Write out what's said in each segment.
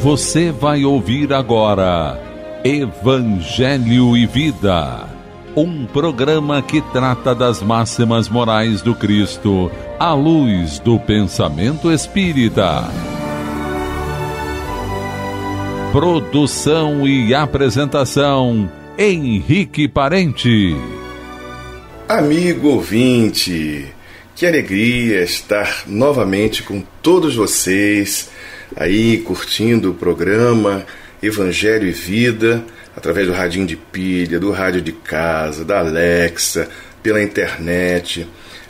Você vai ouvir agora Evangelho e Vida, um programa que trata das máximas morais do Cristo à luz do pensamento espírita. Produção e apresentação, Henrique Parente. Amigo ouvinte, que alegria estar novamente com todos vocês aí curtindo o programa Evangelho e Vida, através do radinho de pilha, do rádio de casa, da Alexa, pela internet,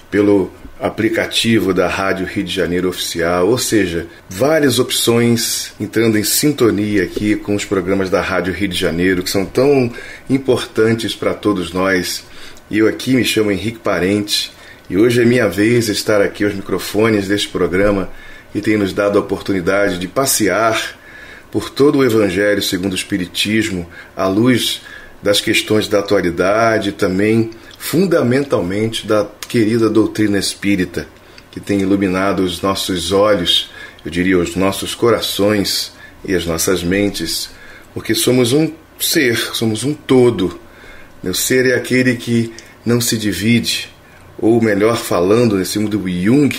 pelo aplicativo da Rádio Rio de Janeiro Oficial, ou seja, várias opções entrando em sintonia aqui com os programas da Rádio Rio de Janeiro, que são tão importantes para todos nós. E eu aqui me chamo Henrique Parente, e hoje é minha vez de estar aqui aos microfones deste programa, que tem nos dado a oportunidade de passear por todo o Evangelho segundo o Espiritismo, à luz das questões da atualidade e também, fundamentalmente, da querida doutrina espírita, que tem iluminado os nossos olhos, eu diria os nossos corações e as nossas mentes, porque somos um ser, somos um todo. O ser é aquele que não se divide, ou melhor falando, nesse mundo Jung,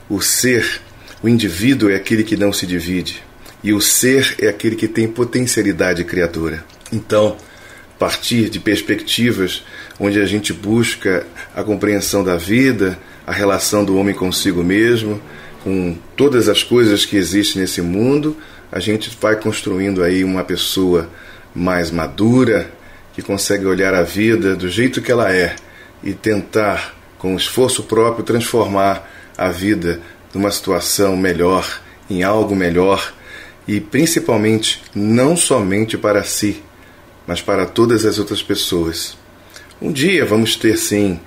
o ser, o indivíduo é aquele que não se divide, e o ser é aquele que tem potencialidade criadora. Então, partir de perspectivas onde a gente busca a compreensão da vida, a relação do homem consigo mesmo, com todas as coisas que existem nesse mundo, a gente vai construindo aí uma pessoa mais madura, que consegue olhar a vida do jeito que ela é e tentar, com esforço próprio, transformar a vida numa situação melhor, em algo melhor, e principalmente não somente para si, mas para todas as outras pessoas. Um dia vamos ter sim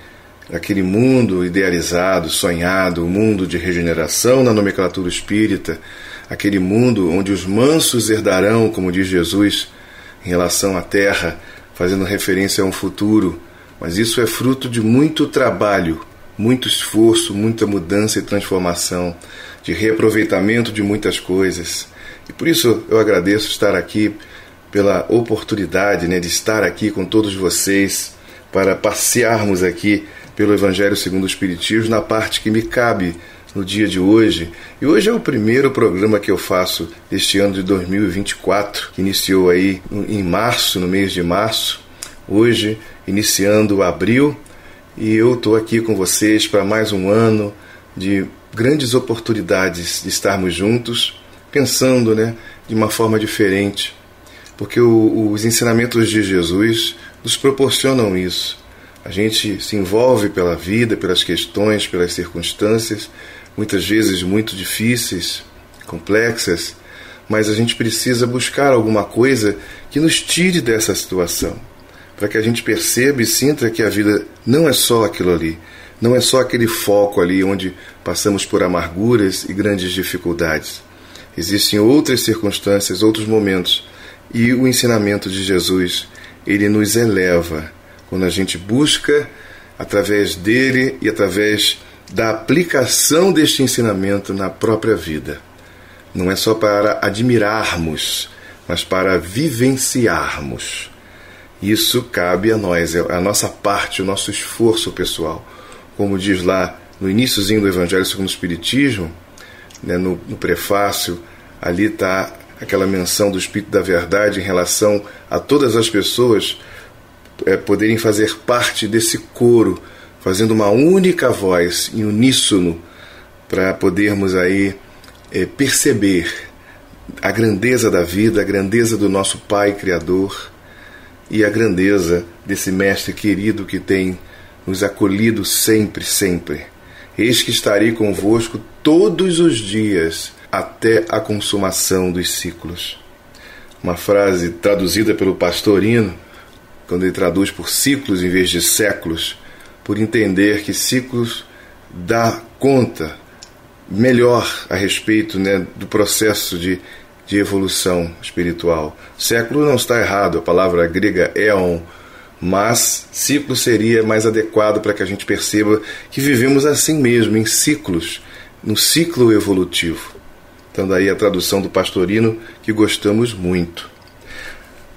aquele mundo idealizado, sonhado, o mundo de regeneração na nomenclatura espírita, aquele mundo onde os mansos herdarão, como diz Jesus, em relação à terra, fazendo referência a um futuro, mas isso é fruto de muito trabalho, muito esforço, muita mudança e transformação, de reaproveitamento de muitas coisas. E por isso eu agradeço estar aqui, pela oportunidade de estar aqui com todos vocês, para passearmos aqui pelo Evangelho segundo o Espiritismo, na parte que me cabe no dia de hoje. E hoje é o primeiro programa que eu faço deste ano de 2024, que iniciou aí em março, no mês de março, hoje iniciando abril, e eu estou aqui com vocês para mais um ano de grandes oportunidades de estarmos juntos, pensando de uma forma diferente, porque os ensinamentos de Jesus nos proporcionam isso. A gente se envolve pela vida, pelas questões, pelas circunstâncias, muitas vezes muito difíceis, complexas, mas a gente precisa buscar alguma coisa que nos tire dessa situação, para que a gente perceba e sinta que a vida não é só aquilo ali, não é só aquele foco ali onde passamos por amarguras e grandes dificuldades. Existem outras circunstâncias, outros momentos, e o ensinamento de Jesus, ele nos eleva quando a gente busca, através dele e através da aplicação deste ensinamento na própria vida. Não é só para admirarmos, mas para vivenciarmos. Isso cabe a nós, é a nossa parte, o nosso esforço pessoal. Como diz lá no iniciozinho do Evangelho segundo o Espiritismo, no prefácio, ali está aquela menção do Espírito da Verdade em relação a todas as pessoas poderem fazer parte desse coro, fazendo uma única voz, em uníssono, para podermos aí perceber a grandeza da vida, a grandeza do nosso Pai Criador e a grandeza desse Mestre querido que tem nos acolhido sempre, sempre. Eis que estarei convosco todos os dias, até a consumação dos ciclos. Uma frase traduzida pelo Pastorino, quando ele traduz por ciclos em vez de séculos, por entender que ciclos dá conta melhor a respeito do processo de evolução espiritual. Século não está errado, a palavra grega éon, mas ciclo seria mais adequado para que a gente perceba que vivemos assim mesmo, em ciclos, no ciclo evolutivo. citando aí a tradução do Pastorino, que gostamos muito.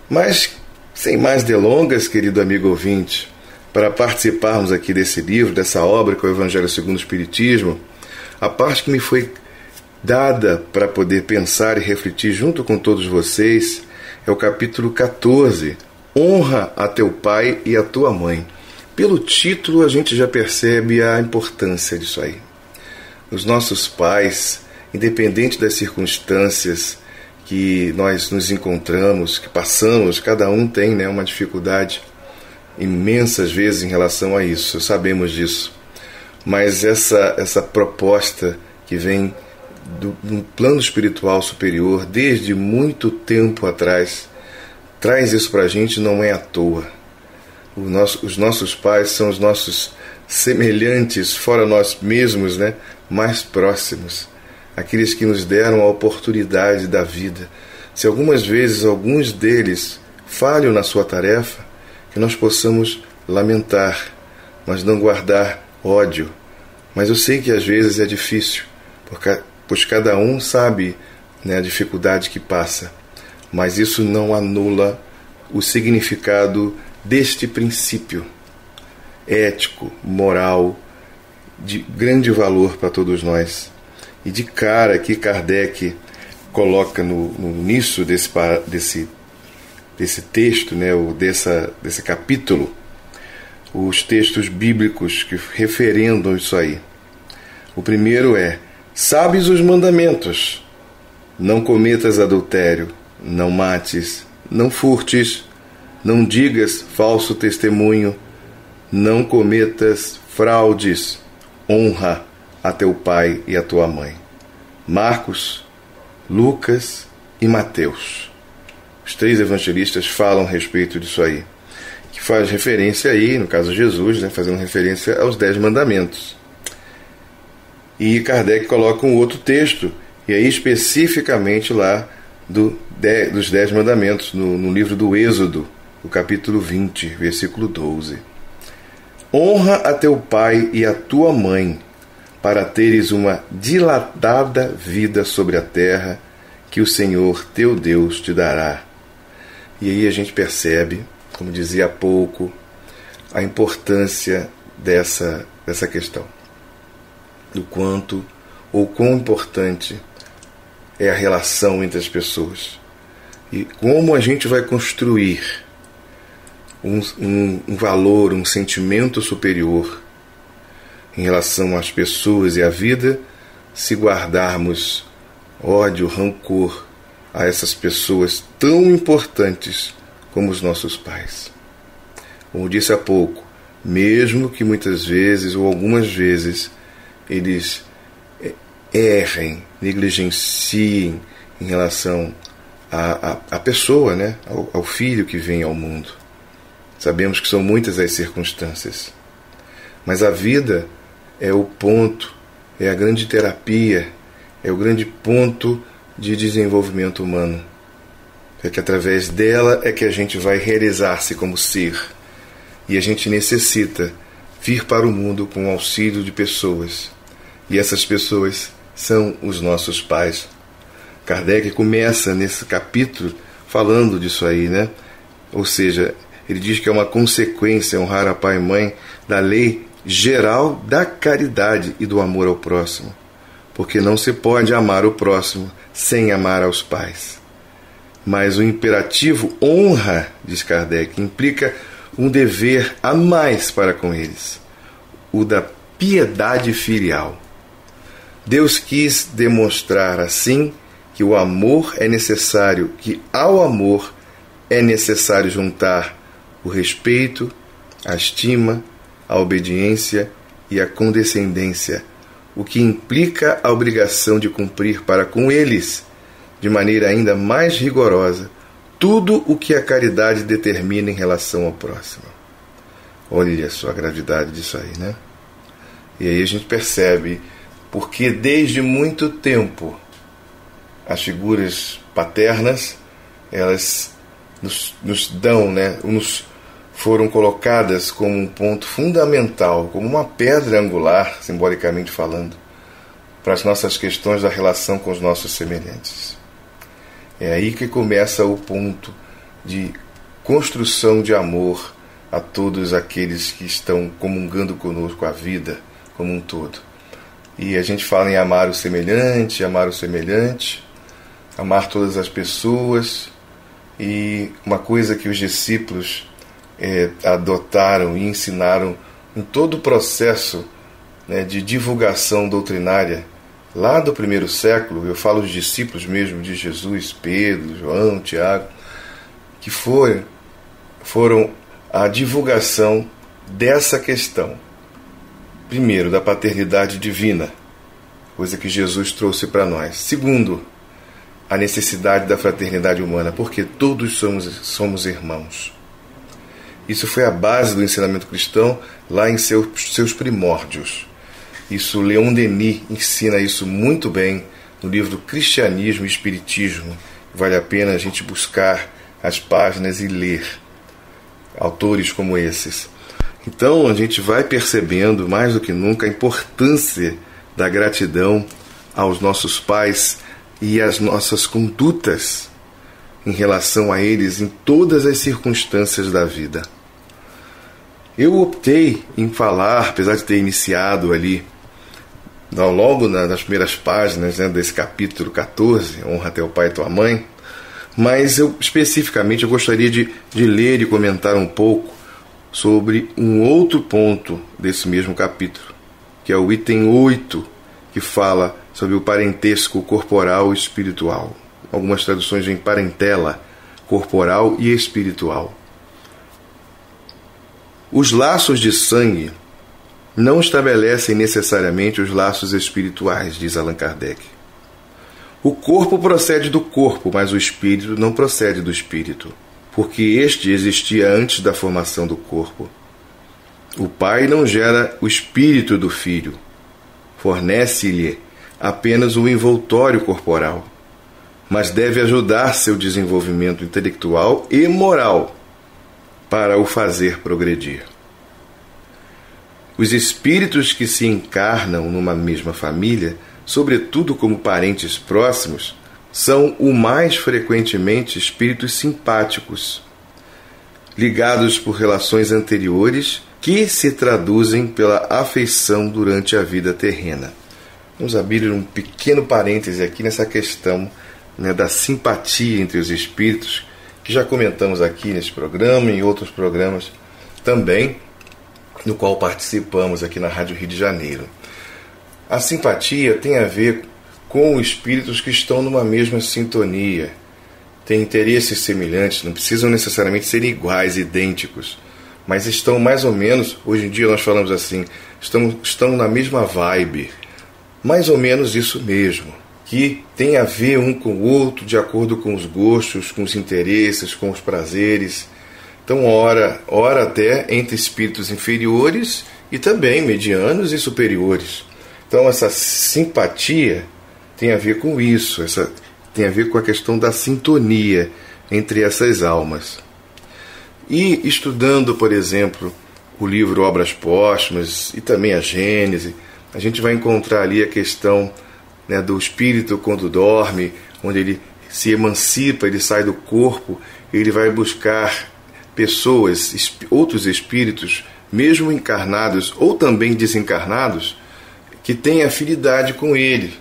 Mas, sem mais delongas, querido amigo ouvinte, para participarmos aqui desse livro, dessa obra que é o Evangelho segundo o Espiritismo, a parte que me foi dada para poder pensar e refletir junto com todos vocês é o capítulo 14, Honra a teu pai e a tua mãe. Pelo título a gente já percebe a importância disso aí. Os nossos pais, independente das circunstâncias que nós nos encontramos, que passamos, cada um tem, né, uma dificuldade imensas vezes em relação a isso, sabemos disso. Mas essa proposta que vem do plano espiritual superior, desde muito tempo atrás, traz isso para a gente, não é à toa. Os nossos pais são os nossos semelhantes, fora nós mesmos, né, mais próximos, aqueles que nos deram a oportunidade da vida. Se algumas vezes alguns deles falham na sua tarefa, que nós possamos lamentar, mas não guardar ódio. Mas eu sei que às vezes é difícil, pois cada um sabe, né, a dificuldade que passa. Mas isso não anula o significado deste princípio ético, moral, de grande valor para todos nós. E de cara que Kardec coloca no início desse texto, né, ou desse capítulo, os textos bíblicos que referendam isso aí. O primeiro é: sabes os mandamentos, não cometas adultério, não mates, não furtes, não digas falso testemunho, não cometas fraudes, honra a teu pai e a tua mãe. Marcos, Lucas e Mateus. Os 3 evangelistas falam a respeito disso aí, que faz referência aí, no caso de Jesus, né, fazendo referência aos 10 mandamentos. E Kardec coloca um outro texto, e aí especificamente lá dos 10 mandamentos, no livro do Êxodo, o capítulo 20, versículo 12. Honra a teu pai e a tua mãe, para teres uma dilatada vida sobre a terra que o Senhor teu Deus te dará. E aí a gente percebe, como dizia há pouco, a importância dessa questão. Do quanto ou quão importante é a relação entre as pessoas. E como a gente vai construir um valor, um sentimento superior em relação às pessoas e à vida, se guardarmos ódio, rancor a essas pessoas tão importantes como os nossos pais. Como disse há pouco, mesmo que muitas vezes ou algumas vezes eles errem, negligenciem em relação à pessoa, né? ao filho que vem ao mundo. Sabemos que são muitas as circunstâncias, mas a vida é o ponto, é a grande terapia, é o grande ponto de desenvolvimento humano. É que através dela é que a gente vai realizar-se como ser, e a gente necessita vir para o mundo com o auxílio de pessoas, e essas pessoas são os nossos pais. Kardec começa nesse capítulo falando disso aí, né? Ou seja, ele diz que é uma consequência honrar a pai e mãe da lei geral da caridade e do amor ao próximo, porque não se pode amar o próximo sem amar aos pais. Mas o imperativo honra, diz Kardec, implica um dever a mais para com eles, o da piedade filial. Deus quis demonstrar assim que o amor é necessário, que ao amor é necessário juntar o respeito, a estima, a obediência e a condescendência, o que implica a obrigação de cumprir para com eles, de maneira ainda mais rigorosa, tudo o que a caridade determina em relação ao próximo. Olha só a gravidade disso aí, né? E aí a gente percebe porque desde muito tempo as figuras paternas, elas nos dão, né, foram colocadas como um ponto fundamental, como uma pedra angular, simbolicamente falando, para as nossas questões da relação com os nossos semelhantes. É aí que começa o ponto de construção de amor a todos aqueles que estão comungando conosco a vida como um todo. E a gente fala em amar o semelhante, amar todas as pessoas. E uma coisa que os discípulos adotaram e ensinaram em todo o processo, né, de divulgação doutrinária lá do primeiro século, eu falo dos discípulos mesmo de Jesus, Pedro, João, Tiago, que foram a divulgação dessa questão. Primeiro, da paternidade divina, coisa que Jesus trouxe para nós. Segundo, a necessidade da fraternidade humana, porque todos somos irmãos. Isso foi a base do ensinamento cristão lá em seus primórdios. Isso, Leon Denis ensina isso muito bem no livro Cristianismo e Espiritismo. Vale a pena a gente buscar as páginas e ler autores como esses. Então a gente vai percebendo mais do que nunca a importância da gratidão aos nossos pais e às nossas condutas em relação a eles em todas as circunstâncias da vida. Eu optei em falar, apesar de ter iniciado ali logo nas primeiras páginas, né, desse capítulo 14, Honra teu pai e tua mãe, mas especificamente eu gostaria de ler e comentar um pouco sobre um outro ponto desse mesmo capítulo, que é o item 8, que fala sobre o parentesco corporal e espiritual. Algumas traduções em parentela corporal e espiritual. Os laços de sangue não estabelecem necessariamente os laços espirituais, diz Allan Kardec. O corpo procede do corpo, mas o espírito não procede do espírito, porque este existia antes da formação do corpo. O pai não gera o espírito do filho, fornece-lhe apenas o envoltório corporal, mas deve ajudar seu desenvolvimento intelectual e moral para o fazer progredir. Os espíritos que se encarnam numa mesma família, sobretudo como parentes próximos, são o mais frequentemente espíritos simpáticos, ligados por relações anteriores que se traduzem pela afeição durante a vida terrena. Vamos abrir um pequeno parêntese aqui nessa questão, né, da simpatia entre os espíritos, que já comentamos aqui nesse programa e em outros programas também, no qual participamos aqui na Rádio Rio de Janeiro. A simpatia tem a ver com espíritos que estão numa mesma sintonia, têm interesses semelhantes, não precisam necessariamente ser iguais, idênticos, mas estão mais ou menos, hoje em dia nós falamos assim, estão na mesma vibe, mais ou menos isso mesmo, que tem a ver um com o outro de acordo com os gostos, com os interesses, com os prazeres. Então, ora até entre espíritos inferiores e também medianos e superiores. Então, essa simpatia tem a ver com isso, tem a ver com a questão da sintonia entre essas almas. E estudando, por exemplo, o livro Obras Póstumas e também a Gênese, a gente vai encontrar ali a questão, né, do espírito quando dorme, onde ele se emancipa, ele sai do corpo, ele vai buscar pessoas, outros espíritos, mesmo encarnados ou também desencarnados, que têm afinidade com ele.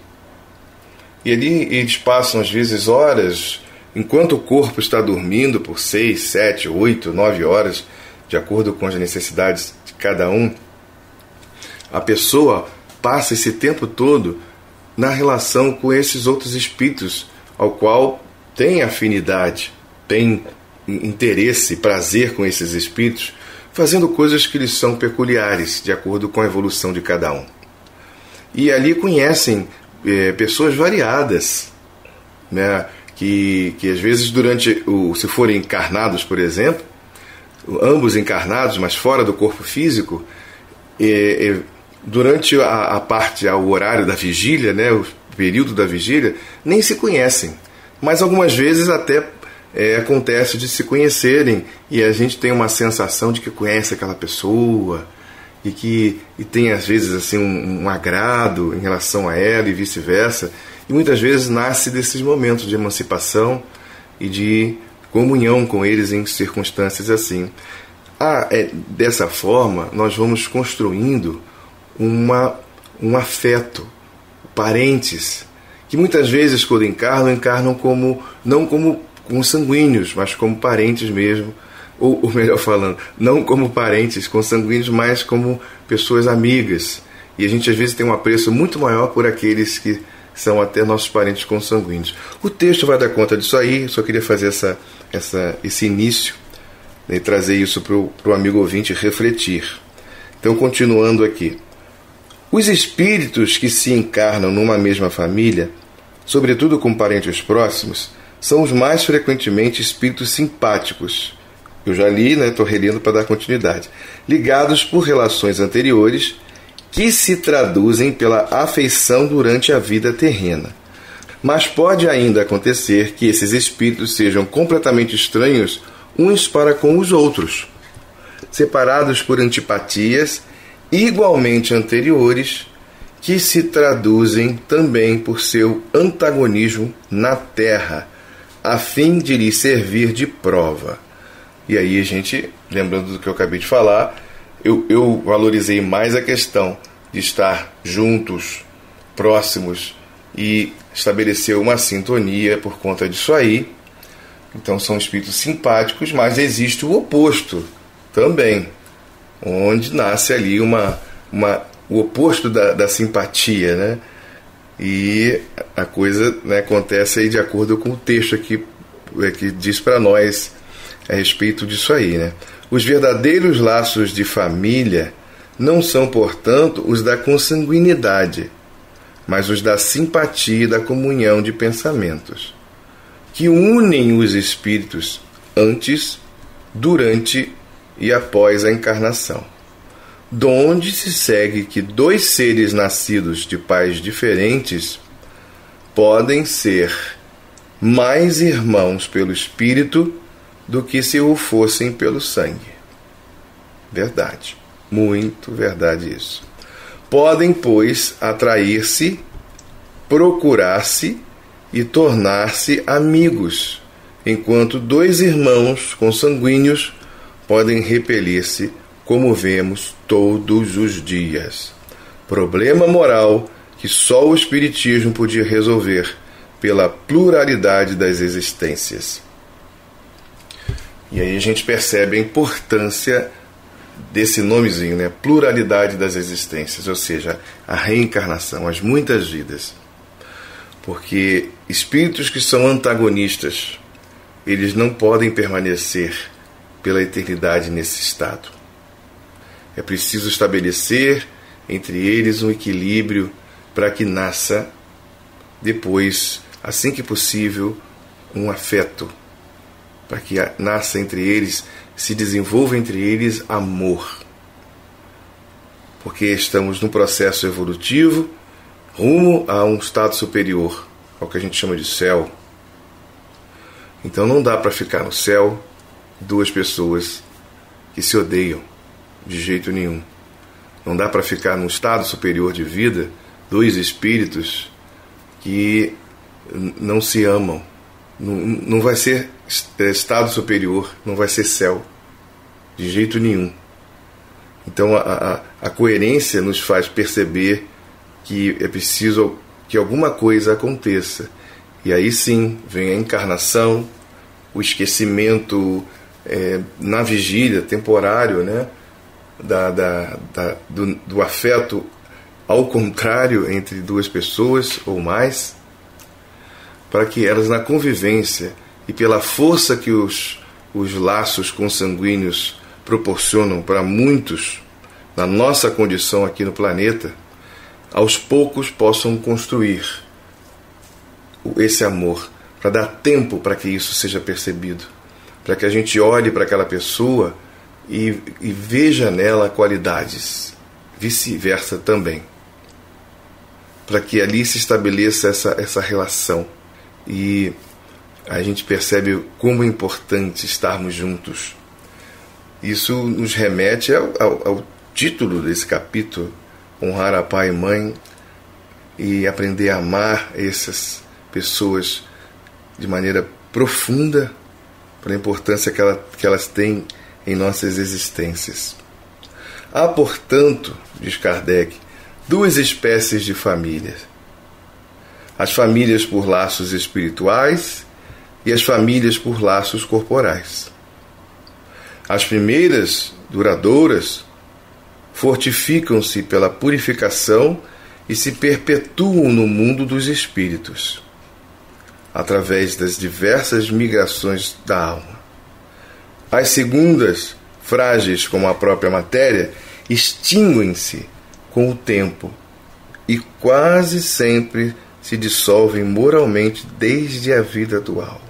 E ali eles passam às vezes horas, enquanto o corpo está dormindo por 6, 7, 8, 9 horas, de acordo com as necessidades de cada um. A pessoa passa esse tempo todo na relação com esses outros espíritos, ao qual tem afinidade, tem interesse, prazer com esses espíritos, fazendo coisas que lhes são peculiares, de acordo com a evolução de cada um. E ali conhecem pessoas variadas, né, que às vezes se forem encarnados, por exemplo, ambos encarnados, mas fora do corpo físico, durante o horário da vigília, né, o período da vigília, nem se conhecem, mas algumas vezes até acontece de se conhecerem e a gente tem uma sensação de que conhece aquela pessoa, e tem às vezes assim um agrado em relação a ela e vice-versa, e muitas vezes nasce desses momentos de emancipação e de comunhão com eles em circunstâncias assim. Dessa forma nós vamos construindo um afeto, parentes, que muitas vezes quando encarnam não como consanguíneos, mas como parentes mesmo, ou melhor falando, não como parentes consanguíneos, mas como pessoas amigas. E a gente às vezes tem um apreço muito maior por aqueles que são até nossos parentes consanguíneos. O texto vai dar conta disso aí, só queria fazer esse início, né, e trazer isso para o amigo ouvinte refletir. Então, continuando aqui. Os espíritos que se encarnam numa mesma família, sobretudo com parentes próximos, são os mais frequentemente espíritos simpáticos. Eu já li, estou relendo para dar continuidade. Ligados por relações anteriores que se traduzem pela afeição durante a vida terrena. Mas pode ainda acontecer que esses espíritos sejam completamente estranhos uns para com os outros, separados por antipatias igualmente anteriores, que se traduzem também por seu antagonismo na Terra, a fim de lhe servir de prova. E aí a gente, lembrando do que eu acabei de falar, eu valorizei mais a questão de estar juntos, próximos, e estabelecer uma sintonia por conta disso aí. Então são espíritos simpáticos, mas existe o oposto também, onde nasce ali o oposto da simpatia, né? E a coisa, né, acontece aí de acordo com o texto aqui que diz para nós a respeito disso aí, né? Os verdadeiros laços de família não são, portanto, os da consanguinidade, mas os da simpatia e da comunhão de pensamentos, que unem os espíritos antes, durante e após a encarnação, donde se segue que dois seres nascidos de pais diferentes podem ser mais irmãos pelo espírito do que se o fossem pelo sangue. Verdade, muito verdade isso. Podem, pois, atrair-se, procurar-se e tornar-se amigos, enquanto dois irmãos consanguíneos podem repelir-se, como vemos todos os dias. Problema moral que só o Espiritismo podia resolver pela pluralidade das existências. E aí a gente percebe a importância desse nomezinho, né? Pluralidade das existências, ou seja, a reencarnação, as muitas vidas. Porque espíritos que são antagonistas, eles não podem permanecer pela eternidade nesse estado. É preciso estabelecer entre eles um equilíbrio para que nasça depois, assim que possível, um afeto, para que nasça entre eles, se desenvolva entre eles amor. Porque estamos num processo evolutivo rumo a um estado superior, ao que a gente chama de céu. Então não dá para ficar no céu duas pessoas que se odeiam de jeito nenhum. Não dá para ficar num estado superior de vida dois espíritos que não se amam. Não vai ser estado superior, não vai ser céu, de jeito nenhum. Então a coerência nos faz perceber que é preciso que alguma coisa aconteça. E aí sim vem a encarnação, o esquecimento na vigília, temporário, né? Do afeto ao contrário entre duas pessoas ou mais, para que elas, na convivência e pela força que os laços consanguíneos proporcionam para muitos na nossa condição aqui no planeta, aos poucos possam construir esse amor, para dar tempo para que isso seja percebido, para que a gente olhe para aquela pessoa e veja nela qualidades, vice-versa também, para que ali se estabeleça essa relação. E a gente percebe como é importante estarmos juntos. Isso nos remete título desse capítulo, honrar a pai e mãe e aprender a amar essas pessoas de maneira profunda, pela importância que elas têm em nossas existências. Há, portanto, diz Kardec, duas espécies de famílias: as famílias por laços espirituais e as famílias por laços corporais. As primeiras, duradouras, fortificam-se pela purificação e se perpetuam no mundo dos espíritos, através das diversas migrações da alma. As segundas, frágeis como a própria matéria, extinguem-se com o tempo e quase sempre se dissolvem moralmente desde a vida dual.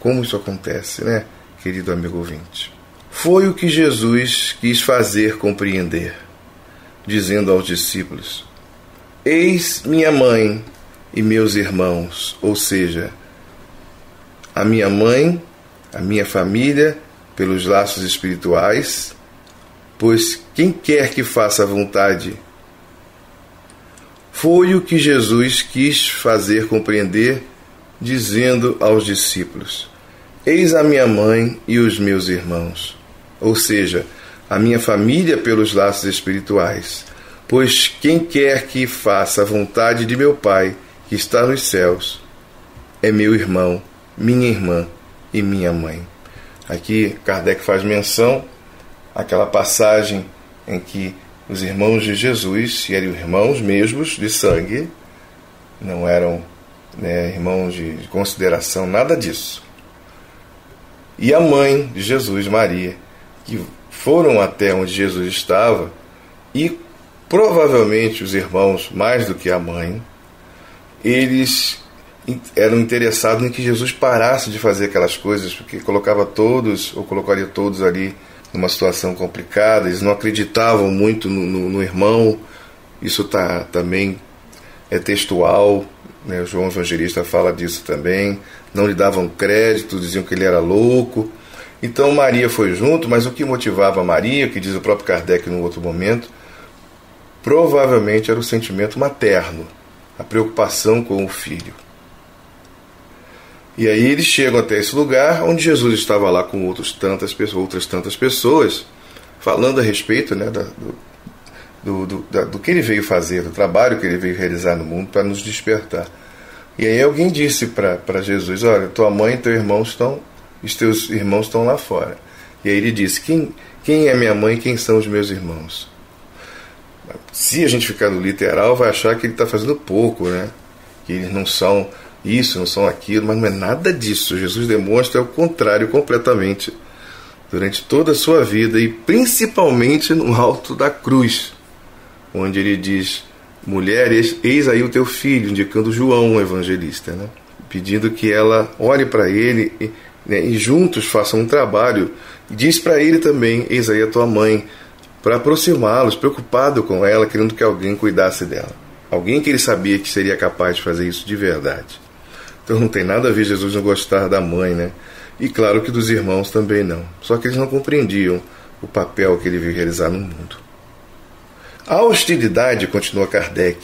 Como isso acontece, né, querido amigo ouvinte? Foi o que Jesus quis fazer compreender, dizendo aos discípulos: eis minha mãe e meus irmãos, ou seja, a minha mãe, a minha família, pelos laços espirituais, pois quem quer que faça a vontade. Foi o que Jesus quis fazer compreender, dizendo aos discípulos: eis a minha mãe e os meus irmãos, ou seja, a minha família pelos laços espirituais, pois quem quer que faça a vontade de meu Pai, que está nos céus, é meu irmão, minha irmã e minha mãe. Aqui Kardec faz menção àquela passagem em que os irmãos de Jesus, e eram irmãos mesmos de sangue, não eram, irmãos de consideração, nada disso. E a mãe de Jesus, Maria, que foram até onde Jesus estava, e provavelmente os irmãos, mais do que a mãe, eles eram interessados em que Jesus parasse de fazer aquelas coisas, porque colocaria todos ali numa situação complicada. Eles não acreditavam muito no irmão. Isso também é textual, né? O João Evangelista fala disso também. Não lhe davam crédito, diziam que ele era louco. Então Maria foi junto, mas o que motivava Maria, que diz o próprio Kardec num outro momento, provavelmente era o sentimento materno, a preocupação com o filho. E aí eles chegam até esse lugar onde Jesus estava lá com outras tantas pessoas, falando a respeito, né, do que ele veio fazer, do trabalho que ele veio realizar no mundo para nos despertar. E aí alguém disse para Jesus: olha, tua mãe e os teus irmãos estão lá fora. E aí ele disse: quem é minha mãe e quem são os meus irmãos? Se a gente ficar no literal, vai achar que ele está fazendo pouco, né? Que eles não são isso, não são aquilo, mas não é nada disso. Jesus demonstra o contrário completamente durante toda a sua vida, e principalmente no alto da cruz, onde ele diz: mulher, eis aí o teu filho, indicando João, o evangelista, né? Pedindo que ela olhe para ele e juntos façam um trabalho. E diz para ele também: eis aí a tua mãe, para aproximá-los, preocupado com ela, querendo que alguém cuidasse dela. Alguém que ele sabia que seria capaz de fazer isso de verdade. Então não tem nada a ver Jesus não gostar da mãe, né? E claro que dos irmãos também não. Só que eles não compreendiam o papel que ele veio realizar no mundo. A hostilidade, continua Kardec,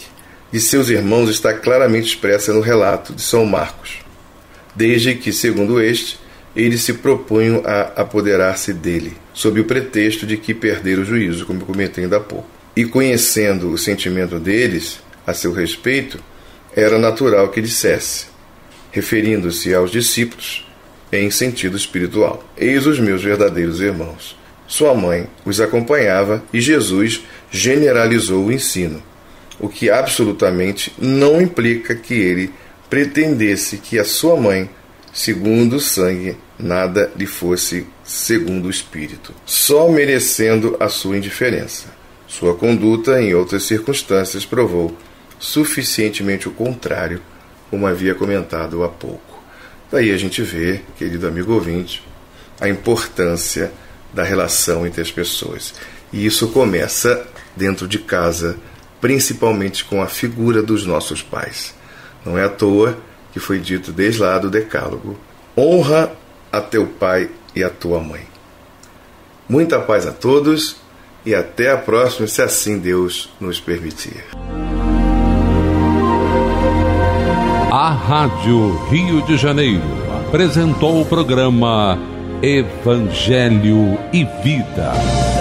de seus irmãos está claramente expressa no relato de São Marcos, desde que, segundo este, eles se propunham a apoderar-se dele, sob o pretexto de que perderam o juízo, como eu comentei ainda há pouco. E conhecendo o sentimento deles a seu respeito, era natural que dissesse, referindo-se aos discípulos em sentido espiritual: eis os meus verdadeiros irmãos. Sua mãe os acompanhava e Jesus generalizou o ensino, o que absolutamente não implica que ele pretendesse que a sua mãe, segundo o sangue, nada lhe fosse segundo o espírito, só merecendo a sua indiferença. Sua conduta, em outras circunstâncias, provou suficientemente o contrário, como havia comentado há pouco. Daí a gente vê, querido amigo ouvinte, a importância da relação entre as pessoas. E isso começa dentro de casa, principalmente com a figura dos nossos pais. Não é à toa que foi dito desde lá do Decálogo: honra a teu pai e a tua mãe. Muita paz a todos e até a próxima, se assim Deus nos permitir. A Rádio Rio de Janeiro apresentou o programa Evangelho e Vida.